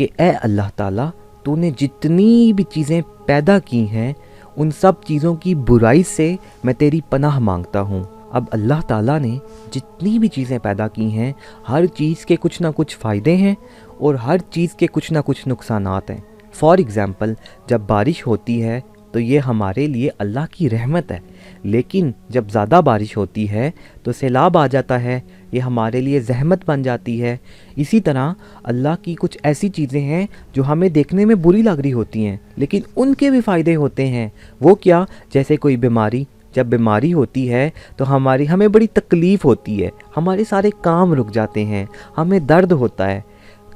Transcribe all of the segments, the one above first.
کہ اے اللہ تعالیٰ تو نے جتنی بھی چیزیں پیدا کی ہیں ان سب چیزوں کی برائی سے میں تیری پناہ مانگتا ہوں۔ اب اللہ تعالیٰ نے جتنی بھی چیزیں پیدا کی ہیں ہر چیز کے کچھ نہ کچھ فائدے ہیں اور ہر چیز کے کچھ نہ کچھ نقصانات ہیں۔ فار ایگزامپل جب بارش ہوتی ہے تو یہ ہمارے لیے اللہ کی رحمت ہے، لیکن جب زیادہ بارش ہوتی ہے تو سیلاب آ جاتا ہے، یہ ہمارے لیے زحمت بن جاتی ہے۔ اسی طرح اللہ کی کچھ ایسی چیزیں ہیں جو ہمیں دیکھنے میں بری لگ رہی ہوتی ہیں لیکن ان کے بھی فائدے ہوتے ہیں۔ وہ کیا؟ جیسے کوئی بیماری، جب بیماری ہوتی ہے تو ہمیں بڑی تکلیف ہوتی ہے، ہمارے سارے کام رک جاتے ہیں، ہمیں درد ہوتا ہے،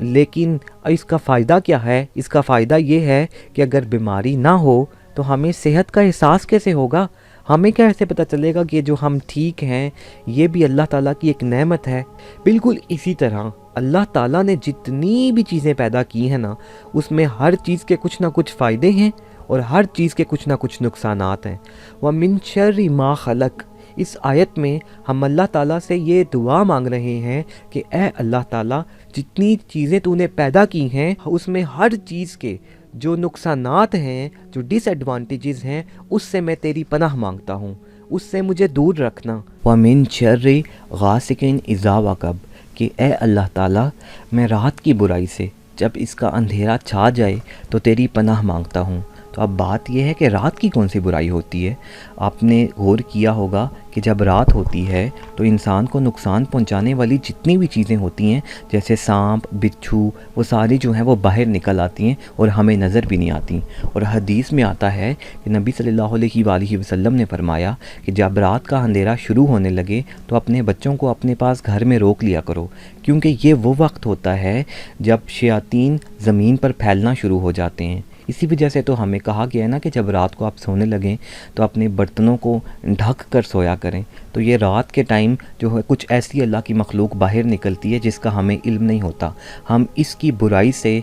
لیکن اس کا فائدہ کیا ہے؟ اس کا فائدہ یہ ہے کہ اگر بیماری نہ ہو تو ہمیں صحت کا احساس کیسے ہوگا؟ ہمیں کیسے پتہ چلے گا کہ جو ہم ٹھیک ہیں یہ بھی اللہ تعالیٰ کی ایک نعمت ہے؟ بالکل اسی طرح اللہ تعالیٰ نے جتنی بھی چیزیں پیدا کی ہیں نا اس میں ہر چیز کے کچھ نہ کچھ فائدے ہیں اور ہر چیز کے کچھ نہ کچھ نقصانات ہیں۔ وَمِن شَرِّ مَا خَلَقَ، اس آیت میں ہم اللہ تعالیٰ سے یہ دعا مانگ رہے ہیں کہ اے اللہ تعالیٰ جتنی چیزیں تو نے پیدا کی ہیں اس میں ہر چیز کے جو نقصانات ہیں، جو ڈس ایڈوانٹیجز ہیں، اس سے میں تیری پناہ مانگتا ہوں، اس سے مجھے دور رکھنا۔ وَمِن شَرِّ غَاسِقٍ إِذَا وَقَبَ، کہ اے اللہ تعالیٰ میں رات کی برائی سے جب اس کا اندھیرا چھا جائے تو تیری پناہ مانگتا ہوں۔ تو اب بات یہ ہے کہ رات کی کون سی برائی ہوتی ہے؟ آپ نے غور کیا ہوگا کہ جب رات ہوتی ہے تو انسان کو نقصان پہنچانے والی جتنی بھی چیزیں ہوتی ہیں جیسے سانپ، بچھو، وہ ساری جو ہیں وہ باہر نکل آتی ہیں اور ہمیں نظر بھی نہیں آتی۔ اور حدیث میں آتا ہے کہ نبی صلی اللہ علیہ وآلہ وسلم نے فرمایا کہ جب رات کا اندھیرا شروع ہونے لگے تو اپنے بچوں کو اپنے پاس گھر میں روک لیا کرو، کیونکہ یہ وہ وقت ہوتا ہے جب شیاطین زمین پر پھیلنا شروع ہو جاتے ہیں۔ اسی وجہ سے تو ہمیں کہا گیا ہے نا کہ جب رات کو آپ سونے لگیں تو اپنے برتنوں کو ڈھک کر سویا کریں۔ تو یہ رات کے ٹائم جو ہے کچھ ایسی اللہ کی مخلوق باہر نکلتی ہے جس کا ہمیں علم نہیں ہوتا، ہم اس کی برائی سے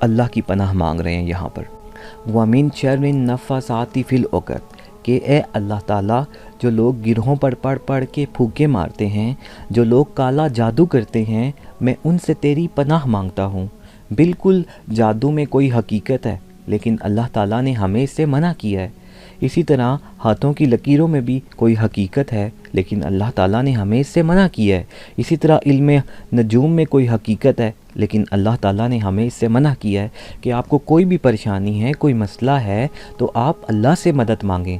اللہ کی پناہ مانگ رہے ہیں یہاں پر۔ وَمِن شَرِّ النَّفَّاثَاتِ فِي الْعُقَدِ، کہ اے اللہ تعالیٰ جو لوگ گرہوں پر پڑھ کے پھوکے مارتے ہیں، جو لوگ کالا جادو کرتے ہیں، میں ان سے تیری پناہ مانگتا ہوں۔ بالکل جادو میں کوئی حقیقت ہے لیکن اللہ تعالیٰ نے ہمیں اس سے منع کیا ہے۔ اسی طرح ہاتھوں کی لکیروں میں بھی کوئی حقیقت ہے لیکن اللہ تعالیٰ نے ہمیں اس سے منع کیا ہے۔ اسی طرح علم نجوم میں کوئی حقیقت ہے لیکن اللہ تعالیٰ نے ہمیں اس سے منع کیا ہے کہ آپ کو کوئی بھی پریشانی ہے، کوئی مسئلہ ہے تو آپ اللہ سے مدد مانگیں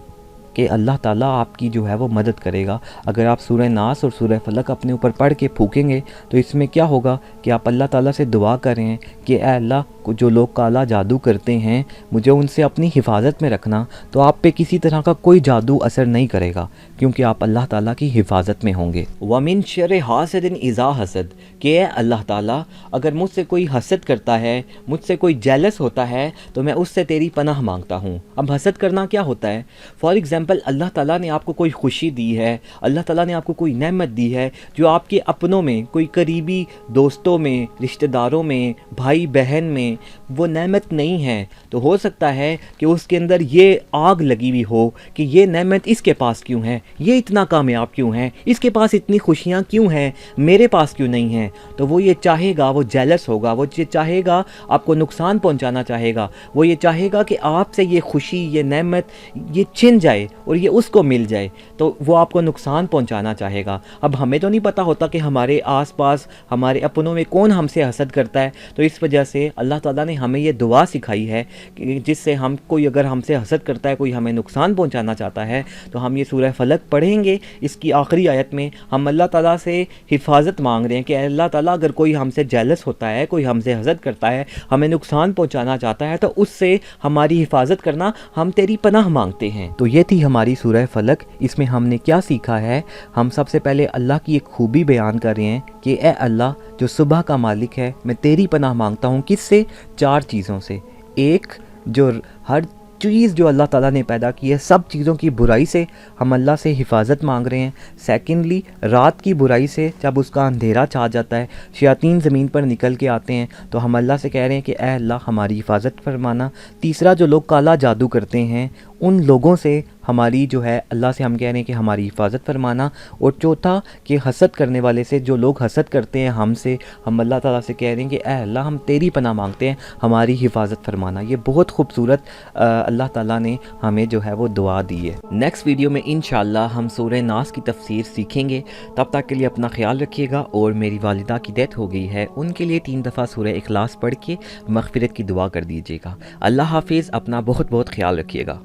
کہ اللہ تعالیٰ آپ کی جو ہے وہ مدد کرے گا۔ اگر آپ سورہ ناس اور سورہ فلق اپنے اوپر پڑھ کے پھونکیں گے تو اس میں کیا ہوگا کہ آپ اللہ تعالیٰ سے دعا کر رہے ہیں کہ اے اللہ جو لوگ کالا جادو کرتے ہیں مجھے ان سے اپنی حفاظت میں رکھنا، تو آپ پہ کسی طرح کا کوئی جادو اثر نہیں کرے گا کیونکہ آپ اللہ تعالیٰ کی حفاظت میں ہوں گے۔ وَمِن شَرِّ حَاسِدٍ إِذَا حَسَدَ، کہ اے اللہ تعالیٰ اگر مجھ سے کوئی حسد کرتا ہے، مجھ سے کوئی جیلس ہوتا ہے تو میں اس سے تیری پناہ مانگتا ہوں۔ اب حسد کرنا کیا ہوتا ہے؟ فار ایگزامپل اللہ تعالیٰ نے آپ کو کوئی خوشی دی ہے، اللہ تعالیٰ نے آپ کو کوئی نعمت دی ہے جو آپ کے اپنوں میں، کوئی قریبی دوستوں میں، رشتہ داروں میں، بھائی بہن میں وہ نعمت نہیں ہے، تو ہو سکتا ہے کہ اس کے اندر یہ آگ لگی ہوئی ہو کہ یہ نعمت اس کے پاس کیوں ہے، یہ اتنا کامیاب کیوں ہے، اس کے پاس اتنی خوشیاں کیوں ہیں، میرے پاس کیوں نہیں ہیں۔ تو وہ یہ چاہے گا، وہ جیلس ہوگا، وہ یہ چاہے گا آپ کو نقصان پہنچانا چاہے گا، وہ یہ چاہے گا کہ آپ سے یہ خوشی، یہ نعمت یہ چھن جائے اور یہ اس کو مل جائے، تو وہ آپ کو نقصان پہنچانا چاہے گا۔ اب ہمیں تو نہیں پتہ ہوتا کہ ہمارے آس پاس ہمارے اپنوں میں کون ہم سے حسد کرتا ہے، تو اس وجہ سے اللہ تعالیٰ نے ہمیں یہ دعا سکھائی ہے کہ جس سے کوئی اگر ہم سے حسد کرتا ہے، کوئی ہمیں نقصان پہنچانا چاہتا ہے، تو ہم یہ سورہ فلق پڑھیں گے۔ اس کی آخری آیت میں ہم اللہ تعالیٰ سے حفاظت مانگ رہے ہیں کہ اے اللہ تعالیٰ اگر کوئی ہم سے جیلس ہوتا ہے، کوئی ہم سے حسد کرتا ہے، ہمیں نقصان پہنچانا چاہتا ہے، تو اس سے ہماری حفاظت کرنا، ہم تیری پناہ مانگتے ہیں۔ تو یہ تھی ہماری سورہ فلق۔ اس میں ہم نے کیا سیکھا ہے؟ ہم سب سے پہلے اللہ کی ایک خوبی بیان کر رہے ہیں کہ اے اللہ جو صبح کا مالک ہے، میں تیری پناہ مانگتا ہوں۔ کس سے؟ 4 چیزوں سے۔ ایک، جو ہر چیز جو اللہ تعالیٰ نے پیدا کی ہے، سب چیزوں کی برائی سے ہم اللہ سے حفاظت مانگ رہے ہیں۔ سیکنڈلی، رات کی برائی سے، جب اس کا اندھیرا چھا جاتا ہے، شیاطین زمین پر نکل کے آتے ہیں، تو ہم اللہ سے کہہ رہے ہیں کہ اے اللہ ہماری حفاظت فرمانا۔ تیسرا، جو لوگ کالا جادو کرتے ہیں ان لوگوں سے ہماری جو ہے اللہ سے ہم کہہ رہے ہیں کہ ہماری حفاظت فرمانا، اور چوتھا کہ حسد کرنے والے سے، جو لوگ حسد کرتے ہیں ہم سے، ہم اللہ تعالیٰ سے کہہ رہے ہیں کہ اے اللہ ہم تیری پناہ مانگتے ہیں، ہماری حفاظت فرمانا۔ یہ بہت خوبصورت اللہ تعالیٰ نے ہمیں جو ہے وہ دعا دی ہے۔ نیکسٹ ویڈیو میں انشاءاللہ ہم سورہ ناس کی تفسیر سیکھیں گے، تب تک کے لیے اپنا خیال رکھیے گا، اور میری والدہ کی ڈیتھ ہو گئی ہے، ان کے لیے 3 دفعہ سورہ اخلاص پڑھ کے مغفرت کی دعا کر دیجیے گا۔ اللہ حافظ، اپنا بہت بہت خیال رکھیے گا۔